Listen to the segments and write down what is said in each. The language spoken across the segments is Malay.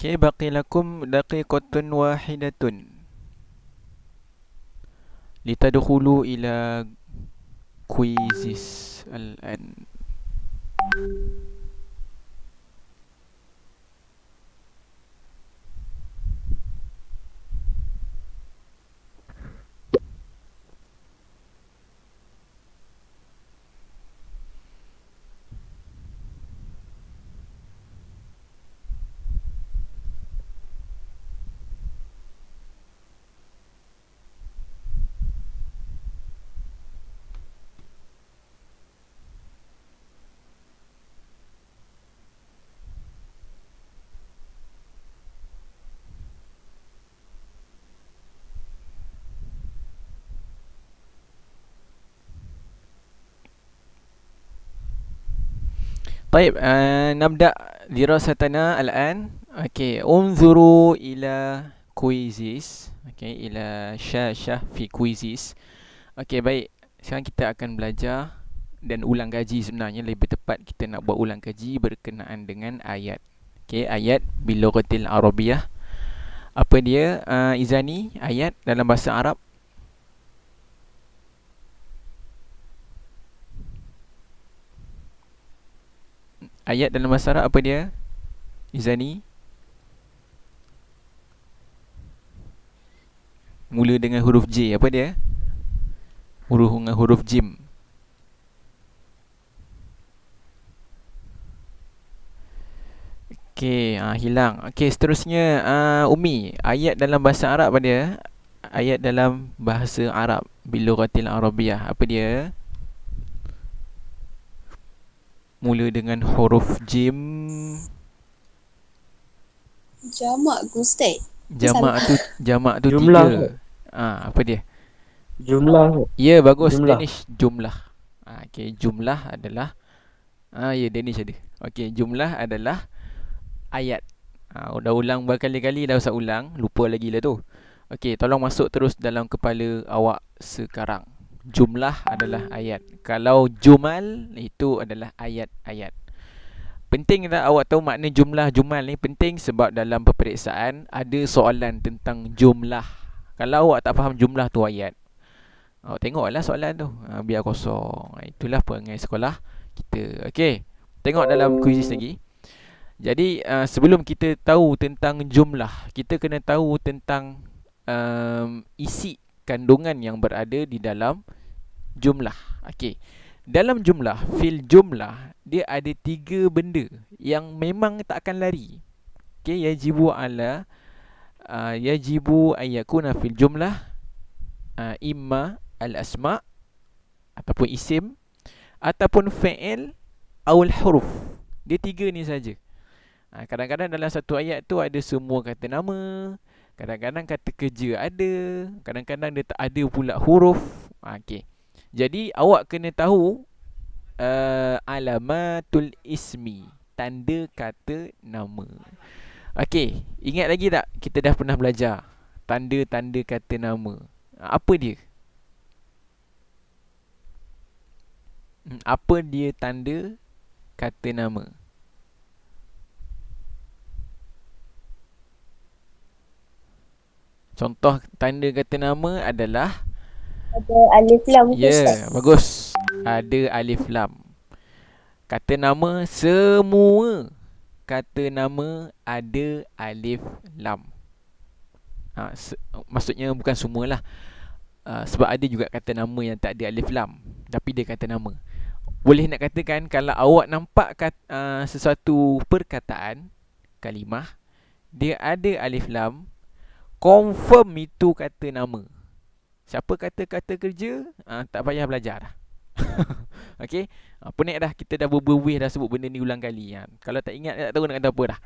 Okay, baqi lakum daqiqatun wahidatun litadkhulu ila quizzes al-an. طيب نبدأ دراستنا الآن. Okay, انظروا إلى quizzes. Okay, إلى شاشة في quizzes. Okay, baik. Sekarang kita akan belajar dan ulang kaji, sebenarnya lebih tepat kita nak buat ulang kaji berkenaan dengan ayat. Okay, ayat bilughatil Arabiyah. Apa dia, Izani, ayat dalam bahasa Arab? Ayat dalam bahasa Arab apa dia, Izani? Mula dengan huruf J, apa dia? Huruf dengan huruf Jim. Okey, hilang. Okey, seterusnya Umi, ayat dalam bahasa Arab apa dia? Ayat dalam bahasa Arab bilughatil Arabiyah apa dia? Mula dengan huruf Jim. Jamak ke Ustaz? Jamak tu Jumlah. tiga. Apa dia? Jumlah. Ya, bagus Jumlah. Danish, jumlah. Okey, jumlah adalah ya, Danish ada. Okey, jumlah adalah ayat. Dah ulang berkali-kali, dah usah ulang, lupa lagi lah tu. Okey, tolong masuk terus dalam kepala awak sekarang. Jumlah adalah ayat. Kalau jumal, itu adalah ayat-ayat. Penting tak awak tahu makna jumlah jumal ni? Penting sebab dalam peperiksaan ada soalan tentang jumlah. Kalau awak tak faham jumlah tu ayat, awak tengoklah soalan tu, biar kosong. Itulah perangai sekolah kita. Okey, tengok dalam kuisis lagi. Jadi sebelum kita tahu tentang jumlah, kita kena tahu tentang isi kandungan yang berada di dalam jumlah. Okey, dalam jumlah, fil jumlah, dia ada tiga benda yang memang tak akan lari. Okey, yajibu ayyakuna fil jumlah imma al asma ataupun isim ataupun fi'il atau huruf. Dia tiga ni saja. Kadang-kadang dalam satu ayat tu ada semua kata nama, kadang-kadang kata kerja ada, kadang-kadang dia tak ada pula huruf. Okey, jadi awak kena tahu alamatul ismi, tanda kata nama. Okey, ingat lagi tak kita dah pernah belajar tanda-tanda kata nama? Apa dia? Apa dia tanda kata nama? Contoh tanda kata nama adalah Ada alif lam ke Ustaz? bagus. Ada alif lam. Kata nama, semua kata nama ada alif lam. Maksudnya bukan semualah. Sebab ada juga kata nama yang tak ada alif lam, tapi dia kata nama. Boleh nak katakan kalau awak nampak sesuatu perkataan, kalimah, dia ada alif lam, confirm itu kata nama. Siapa kata kata kerja, tak payah belajar dah. Okey, pening dah, kita dah berbuih dah sebut benda ni ulang kali. Kalau tak ingat, tak tahu nak kata apa dah.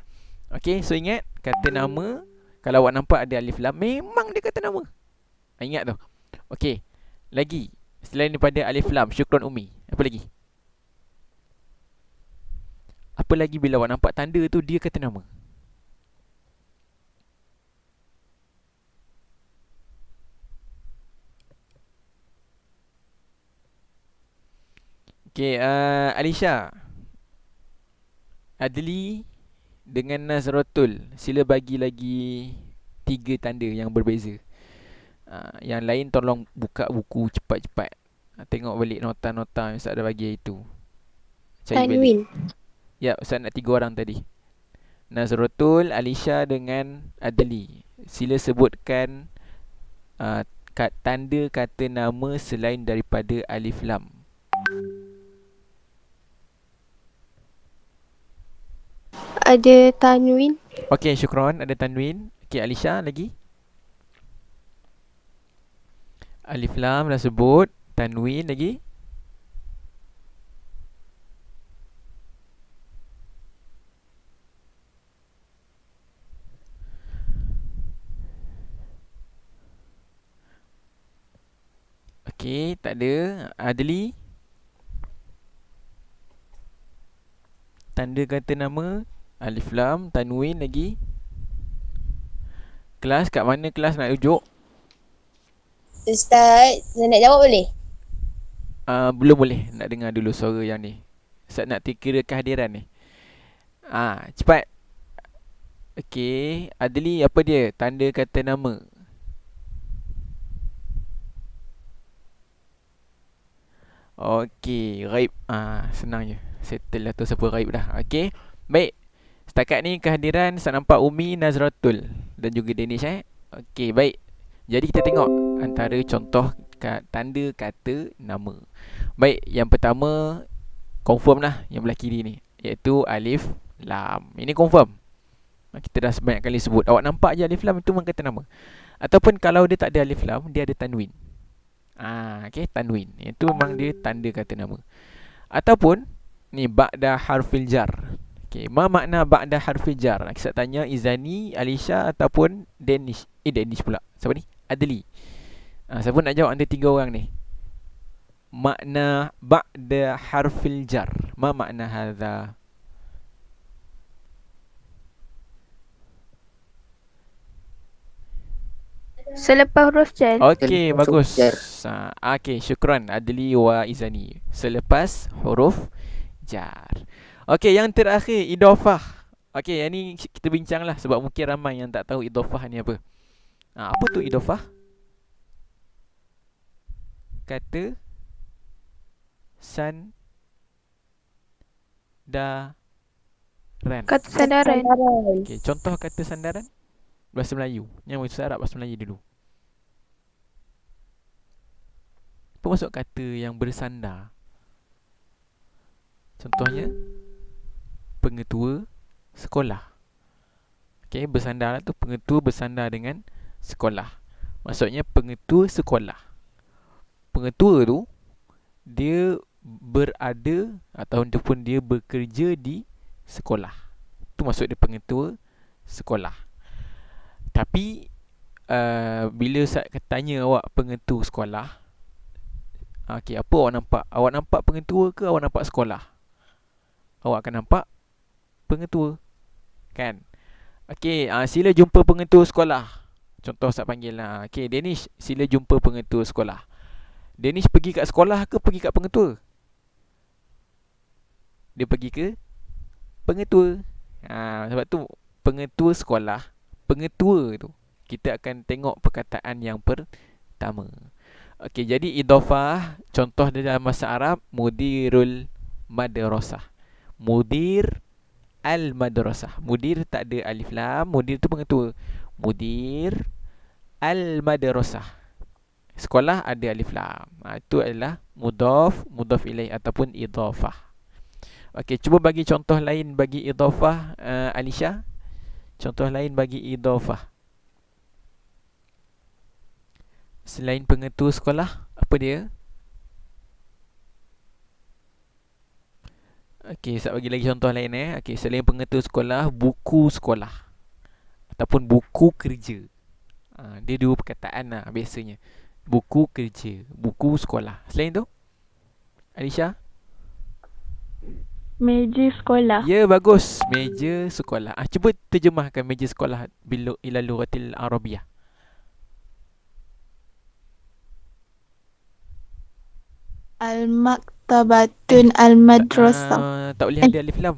Okey, so ingat kata nama, kalau awak nampak ada alif lam, memang dia kata nama. Ingat tu. Okey, lagi selain daripada alif lam, syukran Umi, apa lagi? Apa lagi bila awak nampak tanda tu dia kata nama? Okey, Alisha, Adli dengan Nazratul. Sila bagi lagi 3 tanda yang berbeza. Yang lain tolong buka buku cepat-cepat. Tengok balik nota-nota yang Ustaz dah bagi itu. Cari balik. Tanwin. Ya, Ustaz nak 3 orang tadi. Nazratul, Alisha dengan Adli. Sila sebutkan tanda kata nama selain daripada alif lam. Ada tanwin. Okey, syukran. Ada tanwin. Okey, Alisha lagi. Alif lam dah sebut. Tanwin lagi. Okey, tak ada. Adli. Tanda kata nama. Alif lam, tanwin lagi. Kelas, kat mana kelas nak rujuk? Ustaz, saya nak jawab boleh? Belum boleh. Nak dengar dulu suara yang ni. Ustaz nak kira kehadiran ni. Cepat. Okey, Adli apa dia? Tanda kata nama. Okey, ghaib. Senang je. Settle lah tu siapa ghaib dah. Okey. Baik. Setakat ni kehadiran saya nampak Umi, Nazratul dan juga Danish Okey, baik. Jadi kita tengok antara contoh tanda kata nama. Baik, yang pertama confirm lah yang belah kiri ni, iaitu alif lam. Ini confirm. Kita dah sebanyak kali sebut. Awak nampak je alif lam itu memang kata nama. Ataupun kalau dia tak ada alif lam, dia ada tanwin. Okey, tanwin. Itu memang dia tanda kata nama. Ataupun ni ba'da harfil jar. Okey, ma makna ba'da harfil jar? Kita tanya Izani, Alisha ataupun Danish. Danish pula. Siapa ni? Adli. Siapa nak jawab antara 3 orang ni? Makna ba'da harfil jar. Ma makna hadha? Selepas huruf jar. Okey, bagus. Okey, syukran Adli wa Izani. Selepas huruf jar. Okey, yang terakhir idhofah. Okey, yang ni kita bincanglah sebab mungkin ramai yang tak tahu idhofah ni apa. Apa tu idhofah? Kata sandaran. Kata sandaran. Okey, contoh kata sandaran bahasa Melayu. Yang bahasa Arab, bahasa Melayu dulu. Apa maksud kata yang bersandar? Contohnya pengetua sekolah. Okey, bersandar tu pengetua bersandar dengan sekolah. Maksudnya pengetua sekolah. Pengetua tu dia berada ataupun dia bekerja di sekolah. Tu maksud dia pengetua sekolah. Tapi bila saya tanya awak pengetua sekolah, okey, apa awak nampak? Awak nampak pengetua ke awak nampak sekolah? Awak akan nampak pengetua, kan? Okey, sila jumpa pengetua sekolah. Contoh saya panggil lah. Okey, Danish, sila jumpa pengetua sekolah. Danish pergi kat sekolah ke pergi kat pengetua? Dia pergi ke pengetua. Sebab tu pengetua sekolah, pengetua tu kita akan tengok perkataan yang pertama. Okey, jadi idhofah contoh dalam bahasa Arab mudirul madrasah. Mudir al-madrasah. Mudir tak ada alif lam, mudir tu pengetua. Mudir al-madrasah. Sekolah ada alif lam. Itu adalah mudhaf, mudhaf ilaih ataupun idhafah. Okey, cuba bagi contoh lain bagi idhafah, Alisha. Contoh lain bagi idhafah. Selain pengetua sekolah, apa dia? Okey, saya bagi lagi contoh lain Okey, selain pengetua sekolah, buku sekolah ataupun buku kerja. Dia 2 perkataan lah biasanya. Buku kerja, buku sekolah. Selain tu, Alisha? Meja sekolah. Ya, bagus. Meja sekolah. Cuba terjemahkan meja sekolah ila lughatil Arabiyah. Al-maktabatun al-madrasah. Tak boleh ada alif lam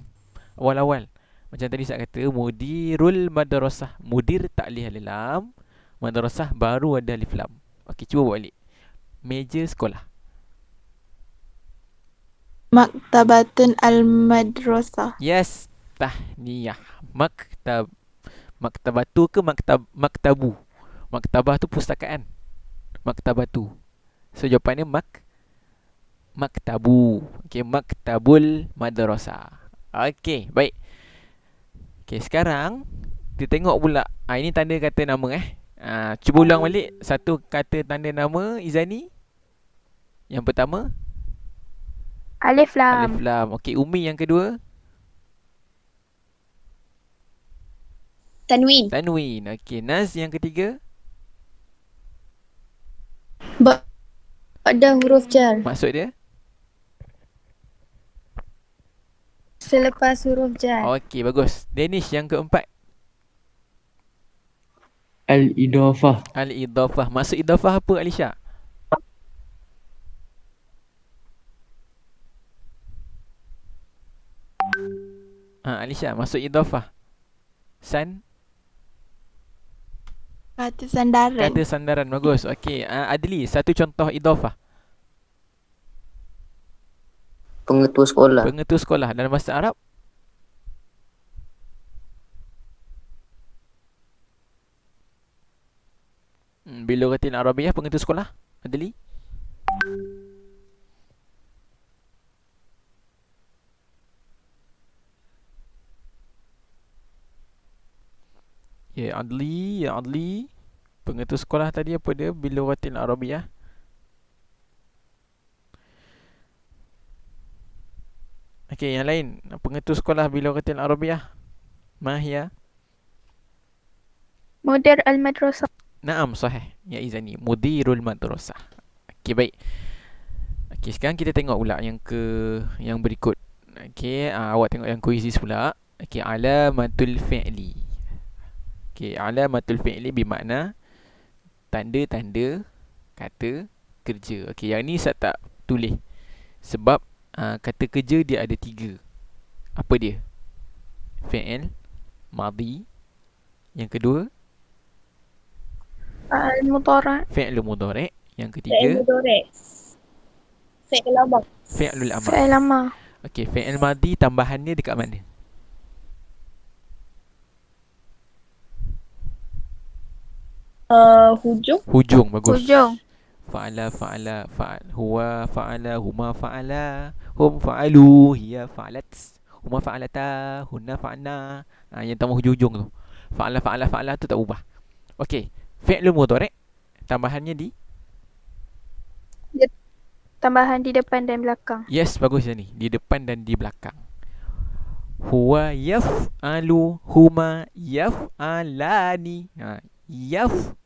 awal-awal. Macam tadi saya kata, mudirul madrasah. Mudir tak alif lam, madrasah baru ada alif lam. Okey, cuba buat balik. Meja sekolah. Maktabatun al-madrasah. Yes, tahniyah. Maktabatu ke maktabu? Maktabah tu pustakaan. Maktabatu. So jawapannya maktabu. Okey, maktabul madrasah. Okey, baik. Okey, sekarang kita tengok pula. Ini tanda kata nama cuba ulang balik satu kata tanda nama Izani. Yang pertama Alif lam. alif lam. Okey, Umi yang kedua Tanwin. tanwin. Okey, Naz yang ketiga Ada huruf jar. maksud dia. Selepas huruf jar. Okey, bagus. Danish yang keempat Al-idafah. al-idafah. Maksud idafah apa, Alisha? Alisha, maksud idafah. Kata sandaran. Kata sandaran. Bagus. Okey, Adli, satu contoh idafah. Pengetua sekolah. Pengetua sekolah dalam bahasa Arab. Bilughatil Arabiyyah, pengetua sekolah. Adli. Ya, Adli. Pengetua sekolah tadi apa dia? Bilughatil Arabiyyah. Okey, yang lain. Pengetua sekolah Bilughatil Arabiyyah. Mahia. Mudir al-madrasah. Naam, sahih. Ya Izani, mudirul madrasah. Okey, baik. Okey, sekarang kita tengok pula yang berikut. Okey, awak tengok yang kuisis pula. Okey, alamatul fi'li. Okey, alamatul fi'li bermakna tanda-tanda kata kerja. Okey, yang ni saya tak tulis sebab kata kerja dia ada 3. Apa dia? Fi'il madhi. Yang kedua Al-mudhari'. fi'lul mudhari'. Yang ketiga Fi'il amar. fi'lul amr. Fi'il amar. Okey, fi'il madhi tambahannya dekat mana? Hujung. Hujung, bagus. Hujung. Fa'ala, huwa fa'ala, huma fa'ala, hum fa'alu, hiya fa'alat, huma fa'alata, hunna fa'alna. Yang tambah hujung tu. Fa'ala tu tak ubah. Okey, fi'lul mudhari' tambahannya di Tambahan di depan dan belakang. yes, bagus ni. Di depan dan di belakang. Huwa yaf'alu, huma yaf'alani. Yaf'alani.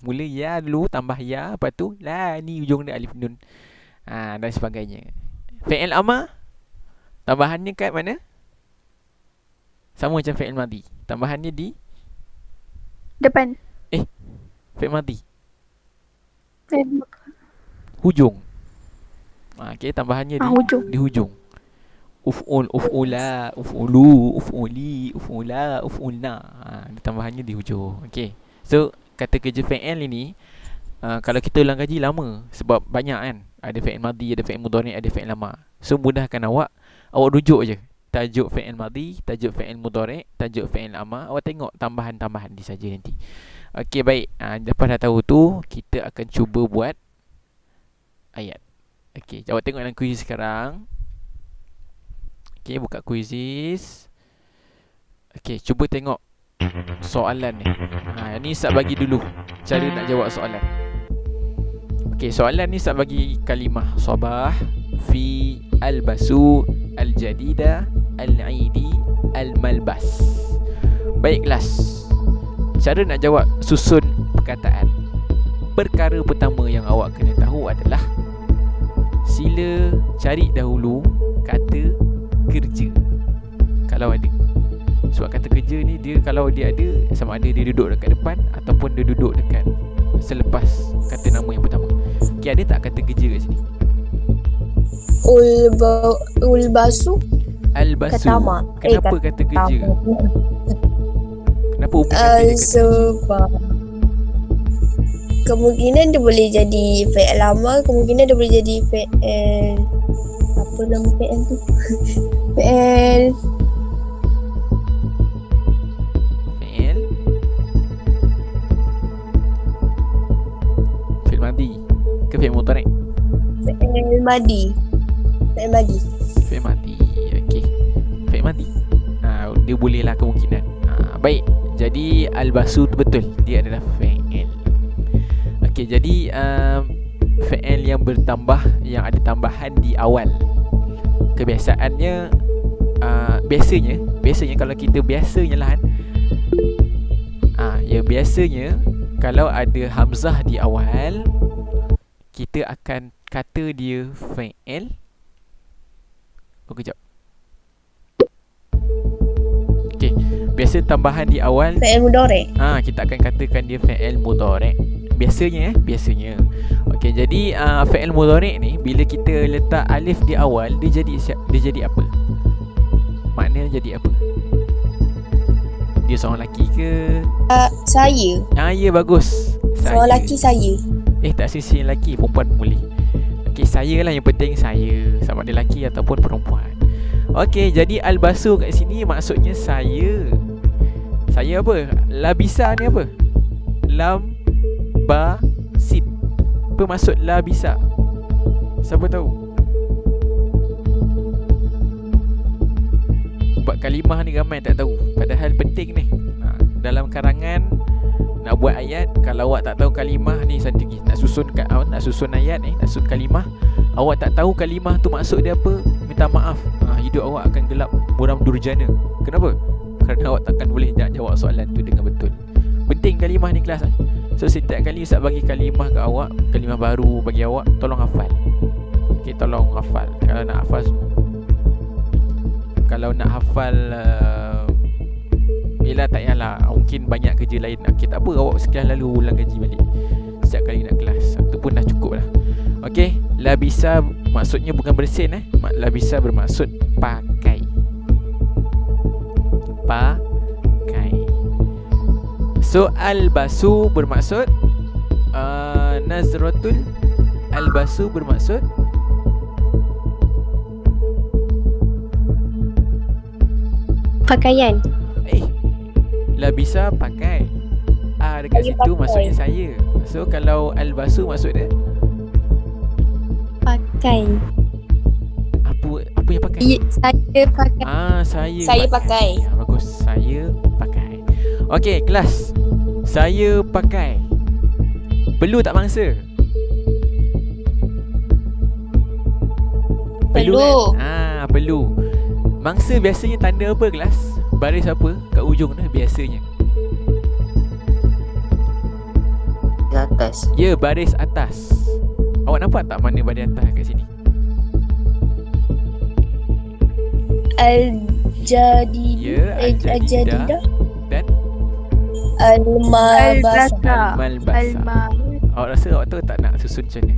Mula ya dulu, tambah ya, lepas tu lani, hujung dia alif nun. Dan sebagainya. Fi'il amar tambahannya kat mana? Sama macam fi'il madhi. Tambahannya di Depan. fi'il madhi. Dan Hujung. Okey, tambahannya di hujung. di hujung. Uf'ul, uf'ula, uf'ulu, uf'uli, uf'ula, uf'ulna. Tambahannya di hujung. Okey. So, kata kerja fi'il ini kalau kita ulang kaji lama sebab banyak kan. Ada fi'il madhi, ada fi'il mudhari', ada fi'il amar. So, mudahkan awak rujuk je. Tajuk fi'il madhi, tajuk fi'il mudhari', tajuk fi'il amar. Awak tengok tambahan-tambahan di saja nanti. Okey, baik. Lepas dah tahu tu, kita akan cuba buat ayat. Okey, awak tengok dalam kuis sekarang. Okey, buka kuisis. Okey, cuba tengok soalan ni. Ni Ustaz bagi dulu cara nak jawab soalan. Okey, soalan ni Ustaz bagi kalimah sabah, fi, albasu, aljadida, al-aidi, al-malbas. Baik kelas. Cara nak jawab susun perkataan. Perkara pertama yang awak kena tahu adalah sila cari dahulu kata kerja kalau ada. Sebab kata kerja ni dia kalau dia ada, sama ada dia duduk dekat depan ataupun dia duduk dekat selepas kata nama yang pertama. Okay, ada tak kata kerja kat sini? Ulbasu. Al-basu. Katamak. Kenapa kata kerja? Kenapa Umi kata dia kata kerja? Sebab kemungkinan dia boleh jadi fi'il amar, kemungkinan dia boleh jadi fi'il, apa nama fi'il tu? Fi'il Fi'il Fi'il madi ke fi'il mudhari'? fi'il madi. Fi'il madi. Fi'il madi. Okey. Fi'il madi. Dia bolehlah kemungkinan. Baik. Jadi al-basu tu betul. Dia adalah fi'il. Okey, jadi fi'il yang bertambah, yang ada tambahan di awal. Kebiasaannya biasanya kalau kita biasanya lah kan. Biasanya kalau ada hamzah di awal, kita akan kata dia fi'il. Kejap. Okey, biasa tambahan di awal Fi'il mudhari'. kita akan katakan dia fi'il mudhari'. Biasanya biasanya. Okey, jadi fi'il mudhari' ni bila kita letak alif di awal, dia jadi apa? Maknanya jadi apa? Dia seorang lelaki ke? Saya. Ya, bagus. Seorang lelaki saya. Tak sisi lelaki, perempuan pun boleh. Okey, saya lah yang penting, saya. Sama ada lelaki ataupun perempuan. Okey, jadi al-basu kat sini maksudnya saya. Saya apa? Labisa ni apa? Lam ba sit. Apa maksud labisa? Siapa tahu? Sebab kalimah ni ramai tak tahu. Padahal penting ni. Dalam karangan nak buat ayat, kalau awak tak tahu kalimah ni santiki, nak susun ayat ni, nak susun kalimah, awak tak tahu kalimah tu maksud dia apa, minta maaf. Hidup awak akan gelap, muram durjana. Kenapa? Kerana awak takkan boleh jawab soalan tu dengan betul. Penting kalimah ni kelas. So setiap kali Ustaz bagi kalimah ke awak, kalimah baru bagi awak, tolong hafal. Okey, tolong hafal. Kalau nak hafal yelah, tak payahlah, mungkin banyak kerja lain. Okey, tak apa, awak sekian lalu ulang kaji balik setiap kali nak kelas. Itu pun dah cukup lah. Okey, labisa maksudnya bukan bersin. Labisa bermaksud pakai. Pakai. So al-basu bermaksud nazratul. Al-basu bermaksud Pakaian. labisa pakai. Dekat Saya situ pakai. maksudnya saya. So kalau al-basu maksud dia Pakai. apa yang pakai? Saya pakai. Saya pakai. Bagus, saya pakai. Okey, kelas. Saya pakai. Perlu tak mangsa? Perlu. Kan? Perlu. Mangsa biasanya tanda apa, kelas? Baris apa kat ujung tu biasanya? Di atas. Ya, baris atas. Awak nampak tak mana baris atas kat sini? Al-jadidah. Ya, al-jadidah dan Al-malbasa. al-malbasa. Awak rasa awak tu tak nak susun macam ni?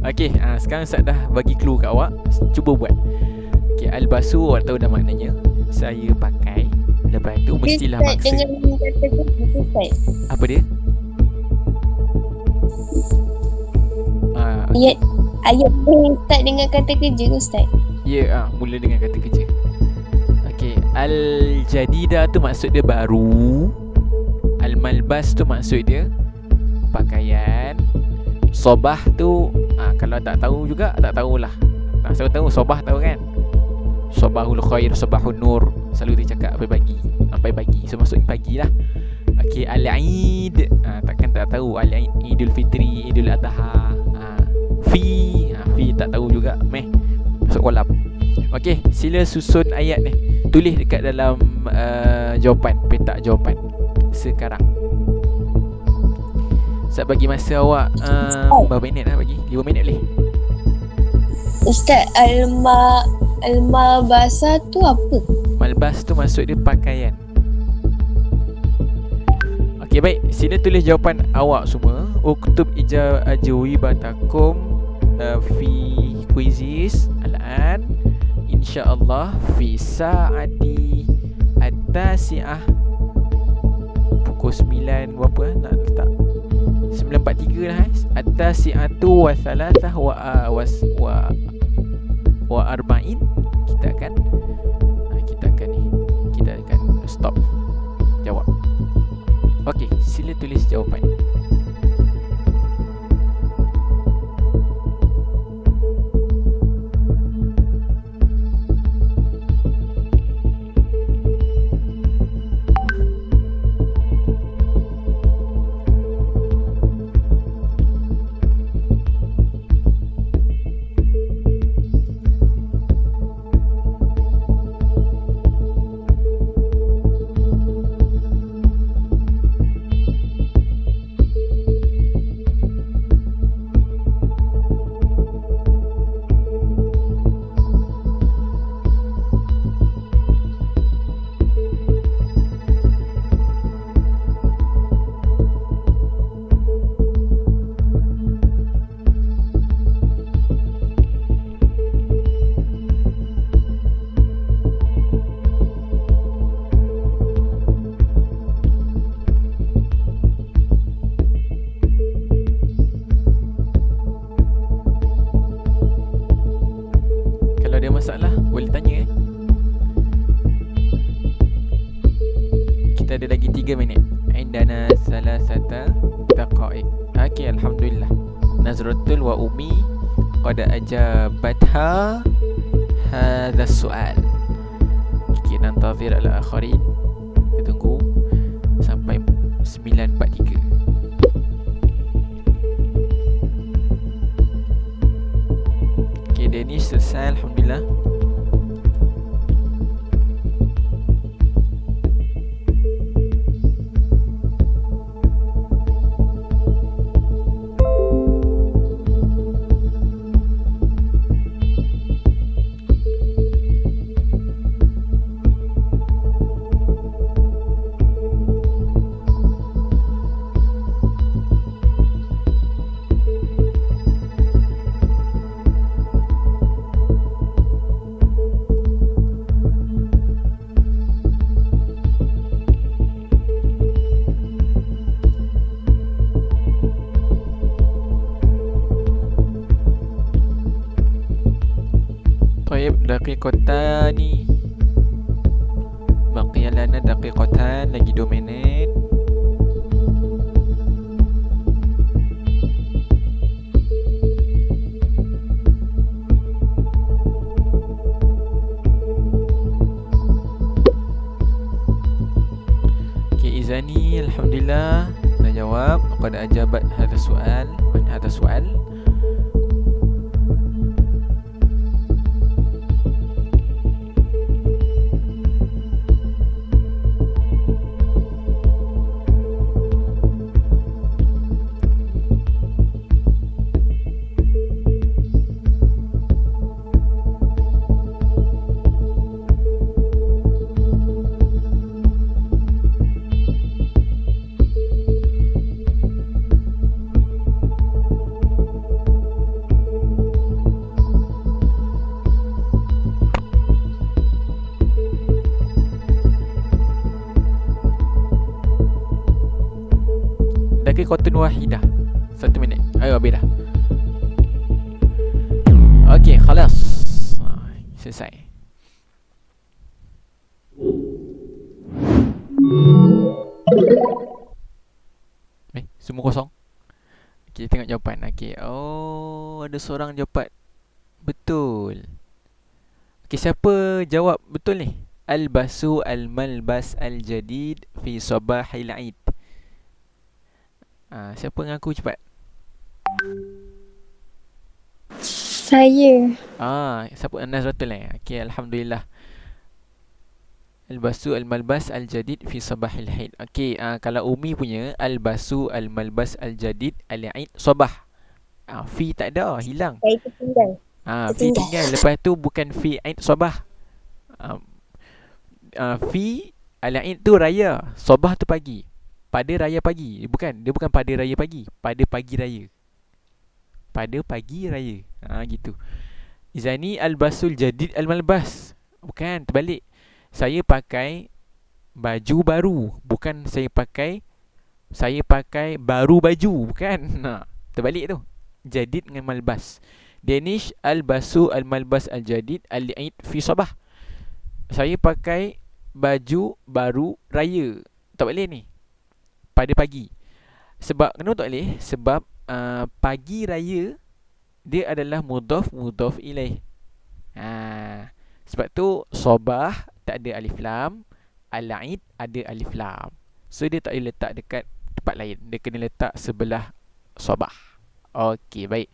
Okey, sekarang Ustaz dah bagi clue kat awak. Cuba buat. Okey, al-basu awak tahu dah maknanya. Saya pakai. Lepas tu mestilah Dia start maksa. dengan kata kerja, Ustaz. Apa dia? Okay. Ayat ni start dengan kata kerja, Ustaz. Ya, mula dengan kata kerja. Okey, al-jadidah tu maksud dia baru. Al-malbas tu maksud dia pakaian. Sobah tu kalau tak tahu juga, tak tahulah. Siapa tahu sobah tahu kan? Sobahul khair, sobahun nur. Selalu dia cakap sampai pagi. So maksudnya pagi lah. Okey, al-Eid. Takkan tak tahu al-Eid, Idul Fitri, Idul Adha. Fi tak tahu juga. Masuk kolam. Okey, sila susun ayat ni. Tulis dekat dalam jawapan, petak jawapan sekarang. Ustaz bagi masa awak berapa minit lah bagi? 5 minit boleh? Ustaz, al-malbasa tu apa? Malbas tu maksud dia pakaian. Okey, baik. Sila tulis jawapan awak semua. Uktub ajwibatakum fi quizzes al-an. InsyaAllah fi sa'ati at-tasi'ah pukul 9 berapa nak letak 9.43 lah at-tasi'atu wa thalathah wa arba'in. Kita akan stop jawab. Okey, sila tulis jawapan. Ada masalah boleh tanya Kita ada lagi 3 minit. Indana salasata daqa'iq. Okey, alhamdulillah. Nazratul wa Umi qad ajabatha hadha soal. Okey, nantazir ala akharin. Kita tunggu sampai 9.43. Danish selesai, alhamdulillah. Daqiqatani. Baqiya lana daqiqatan, lagi 2 minit. Okay, Izani alhamdulillah dah jawab. Qad ajabat hadha soal. Mana hadha soal? Daqiqatun wahidah. 1 minit. Ayo habis dah. Okey, khalas. Selesai. Semua kosong. Okey, tengok jawapan. Okey. Oh, ada seorang jawab betul. Okey, siapa jawab betul ni? Al-basu al-malbas al-jadid fi sabahil Eid. Siapa ngaku cepat? Saya. Siapa? Nazratul ni. Okey, alhamdulillah. Al-basu al-malbas al-jadid fi sabahil Eid. Okey, kalau Umi punya al-basu al-malbas al-jadid al-Eid sabah. Fi tak ada, hilang. Saya tertinggal. Fi tinggal. Lepas tu bukan fi Eid sabah. Fi al-Eid tu raya, sabah tu pagi. Pada raya pagi. Dia bukan pada raya pagi, pada pagi raya. Pada pagi raya. Gitu. Izani albasul jadid al-malbas. Bukan, terbalik. Saya pakai baju baru. Bukan saya pakai baru baju. Bukan. Terbalik tu. Jadid dengan malbas. Danish albasu al-malbas al-jadid al-eid fi sabah. Saya pakai baju baru raya. Tak boleh ni. Pada pagi. Sebab kenapa tak boleh? Sebab pagi raya dia adalah mudhaf ilaih. Sebab tu sabah tak ada alif lam, al-eid ada alif lam. So dia tak boleh letak dekat tempat lain. Dia kena letak sebelah sabah. Okey, baik.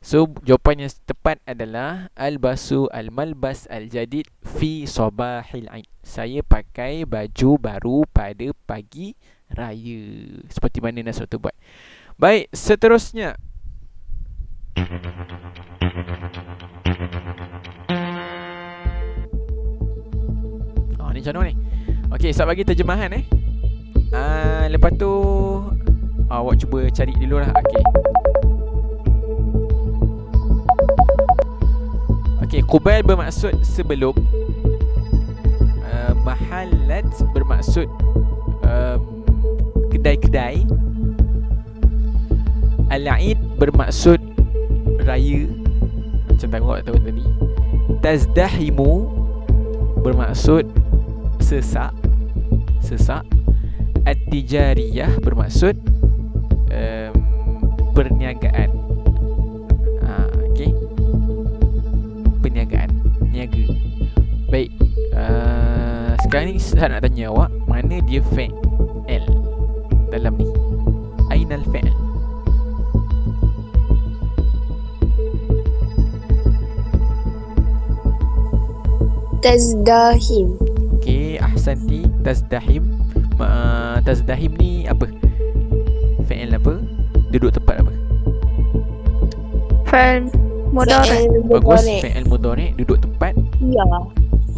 So jawapan yang tepat adalah albasu al-malbas al-jadid fi sabahil eid. Saya pakai baju baru pada pagi raya. Seperti mana Nasrul tu buat. Baik, seterusnya. Ni macam mana ni? Okey, saya bagi terjemahan lepas tu awak cuba cari dulu lah. Okey, Qubail bermaksud sebelum. Mahallat bermaksud kedai-kedai. Al-Eid bermaksud raya. Macam tengok tahu tadi. Tazdahimu bermaksud sesak. At-tijariyah bermaksud perniagaan. Okey. Perniagaan, niaga. Baik. Sekarang ni saya nak tanya awak, mana dia fa'il dalam ni? Ainal fa'il? Tazdahim. Okey, ahsanti. Tazdahim. Tazdahim ni apa? Fa'il apa? Duduk tempat apa? Fa'il mudhari'. Bagus. Fa'il mudhari', duduk tempat. Ya.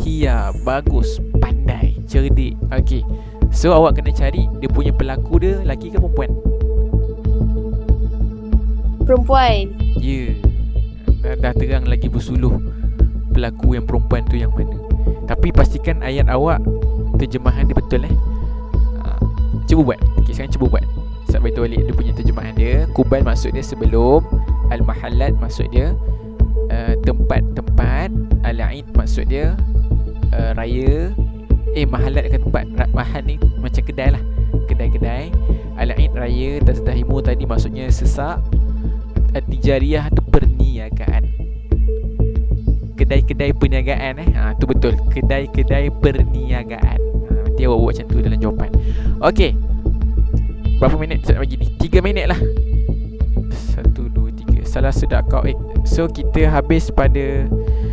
Hiya. Bagus. Pandai. Cerdik. Okey. So awak kena cari dia punya pelaku dia lelaki ke perempuan? Perempuan. Ya. Dah terang lagi bersuluh pelaku yang perempuan tu yang mana. Tapi pastikan ayat awak terjemahan dia betul Cuba buat. Okay, sekarang cuba buat. Saya beritahu balik dia punya terjemahan dia. Kubail maksud dia sebelum. Al-mahallat maksud dia tempat-tempat. Al-eid maksud dia raya. Mahallat dekat tempat. Mahal ni macam kedai lah. Kedai-kedai. Al-eid raya. Tazdahimu tadi maksudnya sesak. At-tijariyah tu perniagaan. Kedai-kedai perniagaan tu betul. Kedai-kedai perniagaan. Nanti awak buat macam tu dalam jawapan. Okey. Berapa minit saya nak bagi ni? 3 minit lah. 1, 2, 3. Salah sudah kau. So kita habis pada,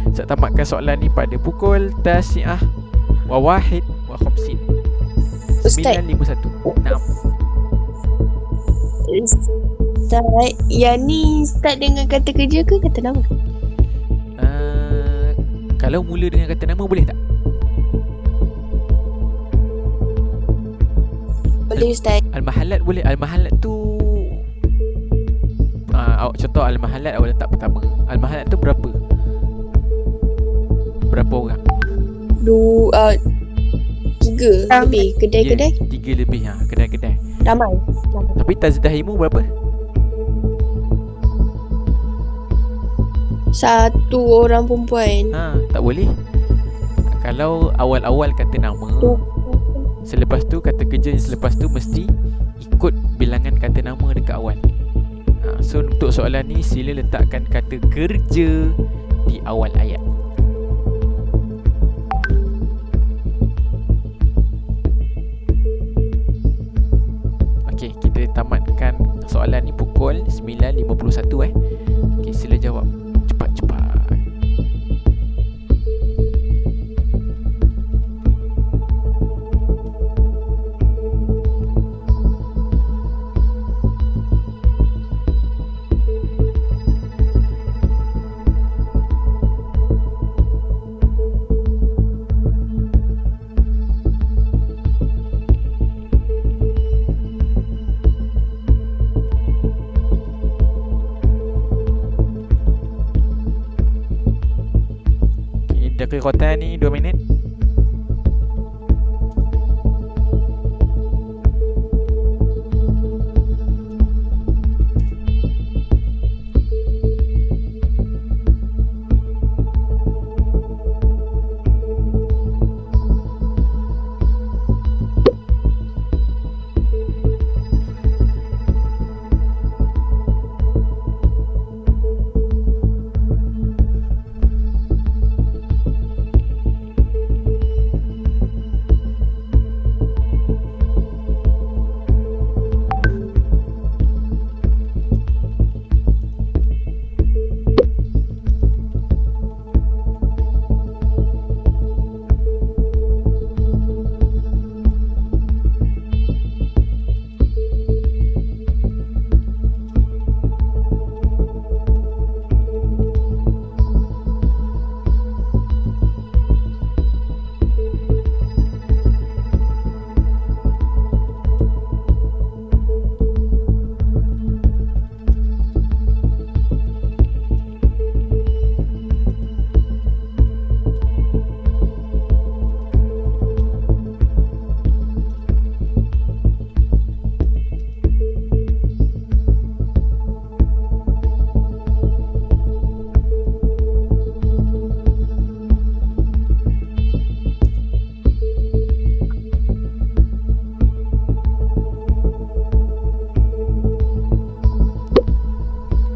saya tamatkan soalan ni pada pukul tasi'ah wa wahid wa khamsin. Ustaz. 9.51. Naam. Ustaz, yang ni start dengan kata kerja ke kata nama? Kalau mula dengan kata nama boleh tak? Boleh Ustaz. Al-mahallat boleh. Al-mahallat tu contoh al-mahallat awak letak pertama. Al-mahallat tu berapa? Berapa orang? 3 lebih. Kedai-kedai? 3 lebih kedai-kedai. Ramai. Tapi tazdahimu berapa? 1 orang perempuan. Tak boleh. Kalau awal-awal kata nama, selepas tu kata kerja, selepas tu mesti ikut bilangan kata nama dekat awal. So untuk soalan ni sila letakkan kata kerja di awal ayat. Okey, kita tamatkan soalan ni pukul 9.51 Okey, sila jawab cepat-cepat. Daqiqatani, 2 minit.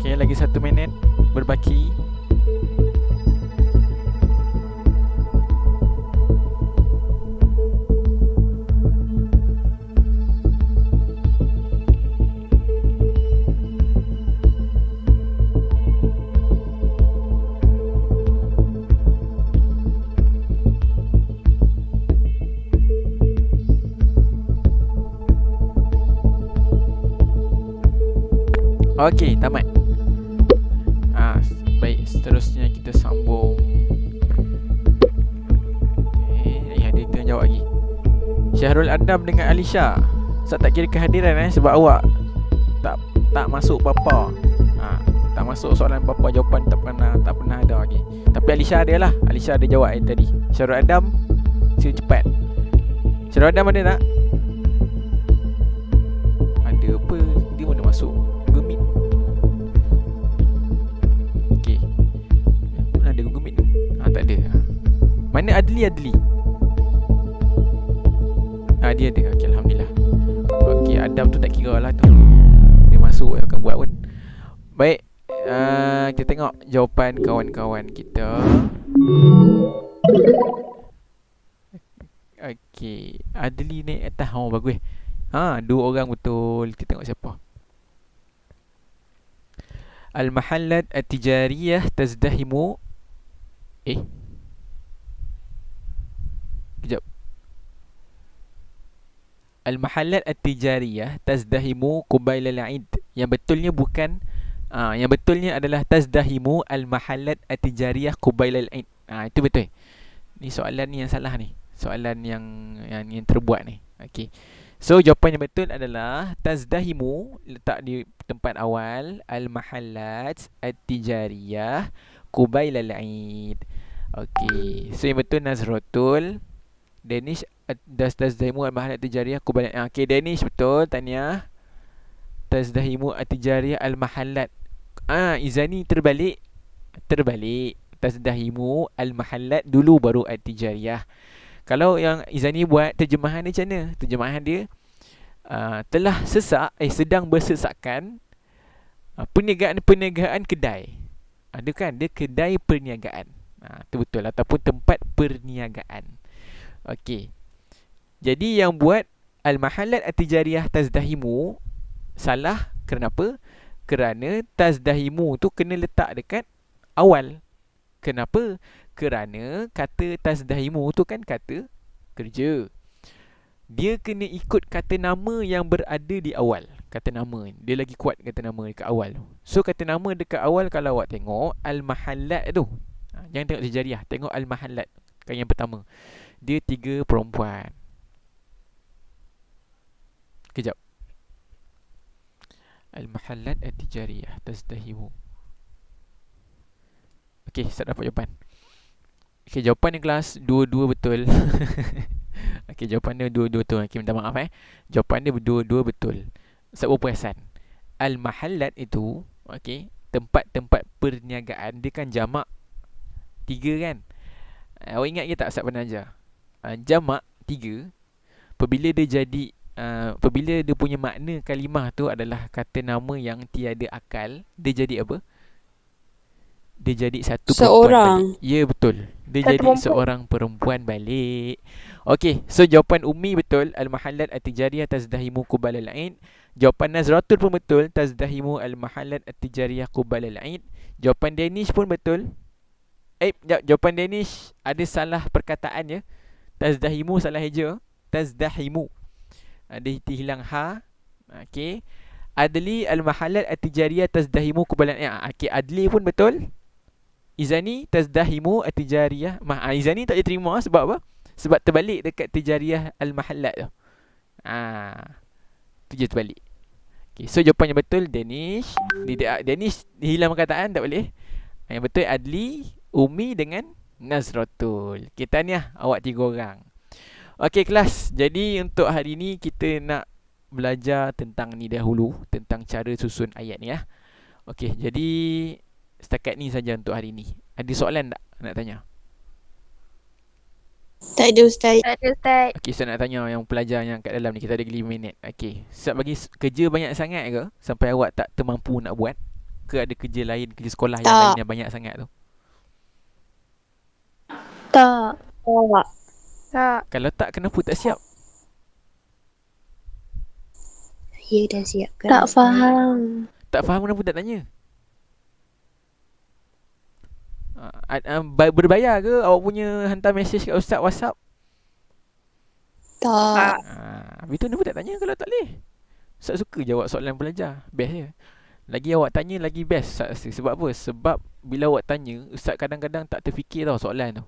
Okay, lagi 1 minit berbaki. Okey, tamat. Baik, seterusnya kita sambung. Ada kita jawab lagi. Syahrul Adam dengan Alisha. Ustaz tak kira kehadiran sebab awak tak masuk bapa. Tak masuk soalan bapa, jawapan tak pernah ada lagi. Tapi Alisha ada lah. Alisha ada jawab tadi. Syahrul Adam, sila cepat. Syahrul Adam ada tak? Ada apa? Dia mana masuk? Gemit. Okey. Mana ada Google Meet tu? Tak ada. Mana Adli? Dia ada. Okey, alhamdulillah. Okey, Adam tu tak kira lah tu. Dia masuk akan buat pun. Baik. Kita tengok jawapan kawan-kawan kita. Okey, Adli naik atas. Bagus. 2 orang betul. Kita tengok siapa. Al-mahallat at-tijariyah tazdahimu. Kejap. Al-mahallat at-tijariyah tazdahimu qubail al-Eid. Yang betulnya bukan yang betulnya adalah tazdahimu al-mahallat at-tijariyah qubail al-Eid. Itu betul. Ni soalan ni yang salah ni. Soalan yang terbuat ni. Okey. So jawapan yang betul adalah tazdahimu, letak di tempat awal, al-mahallat at-tijariyah qubail al-Eid. Okey. So yang betul Nazratul. Danish tazdahimu al-mahallat at-tijariyah qubail al-Eid. Okey, Danish betul. Tahniah. Tazdahimu at-tijariyah al-mahallat. Izani terbalik. Tazdahimu al-mahallat dulu baru at-tijariyah. Kalau yang Izani buat terjemahan dia macam mana? Terjemahan dia telah sedang bersesakan perniagaan kedai. Ada kan? Dia kedai perniagaan. Itu betul. Ataupun tempat perniagaan. Okey. Jadi yang buat al-mahallat at-tijariyah tazdahimu salah. Kenapa? Kerana tazdahimu tu kena letak dekat awal. Kenapa? Kerana kata tazdahimu tu kan kata kerja. Dia kena ikut kata nama yang berada di awal. Kata nama, dia lagi kuat kata nama dekat awal tu. So kata nama dekat awal, kalau awak tengok al-mahallat tu, jangan tengok tijariyah, tengok al-mahallat kan yang pertama. Dia 3 perempuan. Kejap. Al-mahallat at-tijariyah tazdahimu. Okey, saya dapat jawapan. Okay, jawapan dia kelas dua-dua betul. Okay, jawapan dia dua-dua betul. Okay, minta maaf Jawapan dia berdua-dua betul. Sebab perasan al-mahallat itu, okay, tempat-tempat perniagaan, dia kan jamak 3 kan. Awak ingat ke tak Ustaz pernah ajar? Jamak 3 apabila dia jadi apabila dia punya makna kalimah tu adalah kata nama yang tiada akal, dia jadi apa? Dia jadi satu perempuan balik. Ya, betul. Dia Satu jadi perempuan. seorang perempuan balik. Okey, so jawapan Ummi betul. Al-mahallat at-tijariyah tazdahimu qubal al-ain. Jawapan Nazratul pun betul. Tazdahimu al-mahallat at-tijariyah qubal al-ain. Jawapan Danish pun betul. Jawapan Danish ada salah perkataan ya. Tazdahimu salah eja. Tazdahimu. Ada hilang ha. Okey. Adli al-mahallat at-tijariyah tazdahimu qubal al-ain. Okey, Adli pun betul. Izani tazdahimu at-tijariyah. Izani tak diterima sebab apa? Sebab terbalik dekat tijariyah al-mahallat tu. Tu je terbalik. Okay, so jawapannya betul Danish. Danish hilang perkataan tak boleh. Yang betul Adli, Umi dengan Nazratul. Okay, tahniah awak 3 orang. Okay kelas, jadi untuk hari ni kita nak belajar tentang ni dahulu, tentang cara susun ayat ni ya. Okay, jadi setakat ni saja untuk hari ni. Ada soalan tak nak tanya? Tak ada Ustaz. Tak ada Ustaz. Okay, saya nak tanya yang pelajar yang kat dalam ni. Kita ada 5 minit. Okay, Ustaz bagi kerja banyak sangat ke sampai awak tak termampu nak buat? Ke ada kerja lain, kerja sekolah yang lain yang banyak sangat tu? Tak. Tak. Tak. Kalau tak, kenapa tak siap? Saya dah siapkan. Tak faham. Tak faham kenapa tak tanya? Berbayar ke awak punya hantar mesej kat Ustaz WhatsApp? Tak. Habis tu kenapa tak tanya kalau tak boleh? Ustaz suka jawab soalan pelajar. Best je. Lagi awak tanya lagi best Ustaz rasa. Sebab apa? Sebab bila awak tanya, Ustaz kadang-kadang tak terfikir tau soalan tu.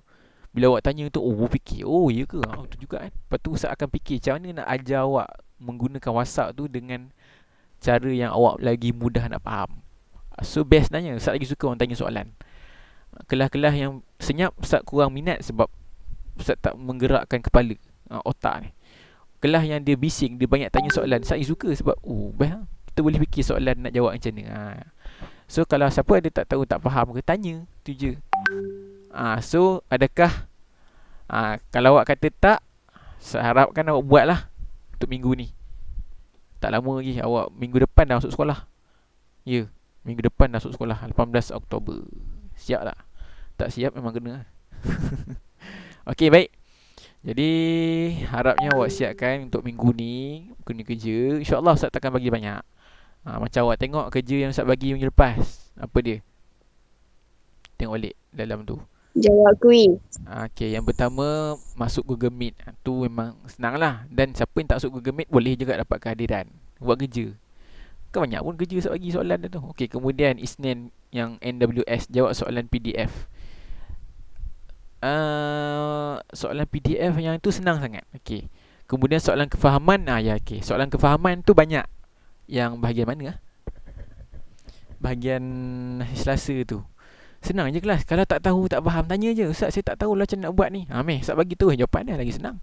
Bila awak tanya tu, fikir. Oh, ya ke? Tu juga kan. Lepas tu Ustaz akan fikir macam mana nak ajar awak menggunakan WhatsApp tu dengan cara yang awak lagi mudah nak faham. So best tanya. Ustaz lagi suka orang tanya soalan. Kelas-kelas yang senyap Ustaz kurang minat sebab Ustaz tak menggerakkan kepala, otak ni. Kelas yang dia bising, dia banyak tanya soalan, Ustaz lagi suka sebab best, kita boleh fikir soalan nak jawab macam mana. So kalau siapa ada tak tahu, tak faham ke, tanya. Tu je. So adakah kalau awak kata tak, saya harapkan awak buatlah untuk minggu ni. Tak lama lagi, awak minggu depan dah masuk sekolah. Ya, minggu depan dah masuk sekolah, 18 Oktober. Siap tak? Tak siap memang kena. Okey, baik. Jadi harapnya awak siapkan untuk minggu ni kena kerja. InsyaAllah Ustaz takkan bagi banyak. Macam awak tengok kerja yang Ustaz bagi minggu lepas. Apa dia? Tengok balik dalam tu. Jawab kuis. Okey, yang pertama masuk Google Meet. Tu memang senang lah. Dan siapa yang tak masuk Google Meet boleh juga dapat kehadiran. Buat kerja. Kan banyak pun kerja Ustaz bagi soalan tu. Okey, kemudian Isnin yang NWS jawab soalan PDF. Soalan PDF yang itu senang sangat. Okey. Kemudian soalan kefahaman, okey. Soalan kefahaman tu banyak. Yang bahagian mana? Bahagian Selasa tu. Senang je kelas. Kalau tak tahu, tak faham, tanya je. Ustaz, saya tak tahu lah macam nak buat ni. Meh, Ustaz bagi tu jawapan dia lagi senang.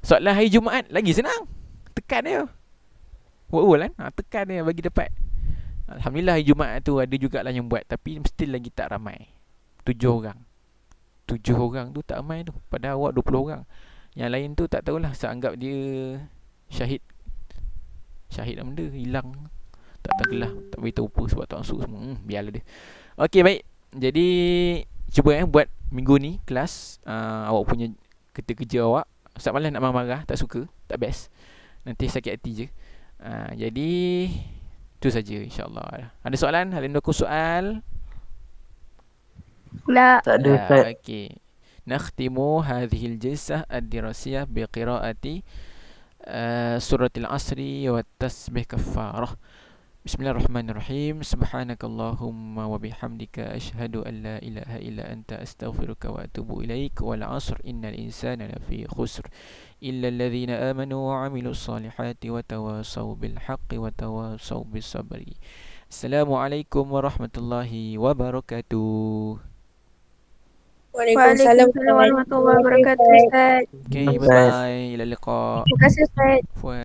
Soalan hari Jumaat lagi senang. Tekan dia. Kan? Tekan dia bagi dapat. Alhamdulillah hari Jumaat tu ada jugalah yang buat, tapi still lagi tak ramai. 7 orang. 7 orang tu tak ramai tu. Padahal awak 20 orang. Yang lain tu tak tahulah, saya anggap dia syahid. Syahid lah benda, hilang. Tak tenggelam, tak beritahu apa sebab tak masuk semua. Biarlah dia. Okey, baik. Jadi cuba buat minggu ni kelas awak punya kerja awak. Ustaz malas nak marah-marah, tak suka, tak best. Nanti sakit hati je. Jadi itu saja insya-Allah. Ada soalan? Ada soal? La. Tak ada Ustaz. Okey. Nakhtimu hadhihi al-jilsah ad-dirasiyah biqiraati suratil asri wa tasbih kaffarah. Bismillahirrahmanirrahim. Subhanakallahumma wa bihamdika asyhadu an la ilaha illa anta astaghfiruka wa atubu ilaik. Wal 'asr innal insana lafi khusr illa alladhina amanu wa 'amilus solihati wa tawasaw bil haqqi wa tawasaw bis sabri. Assalamualaikum warahmatullahi wabarakatuh. Waalaikumsalam Waalaikumsalam warahmatullahi wabarakatuh, Ustaz. Ustaz. Okay, Ustaz. bye-bye. Ila liqa. Terima kasih, Ustaz. Fuad.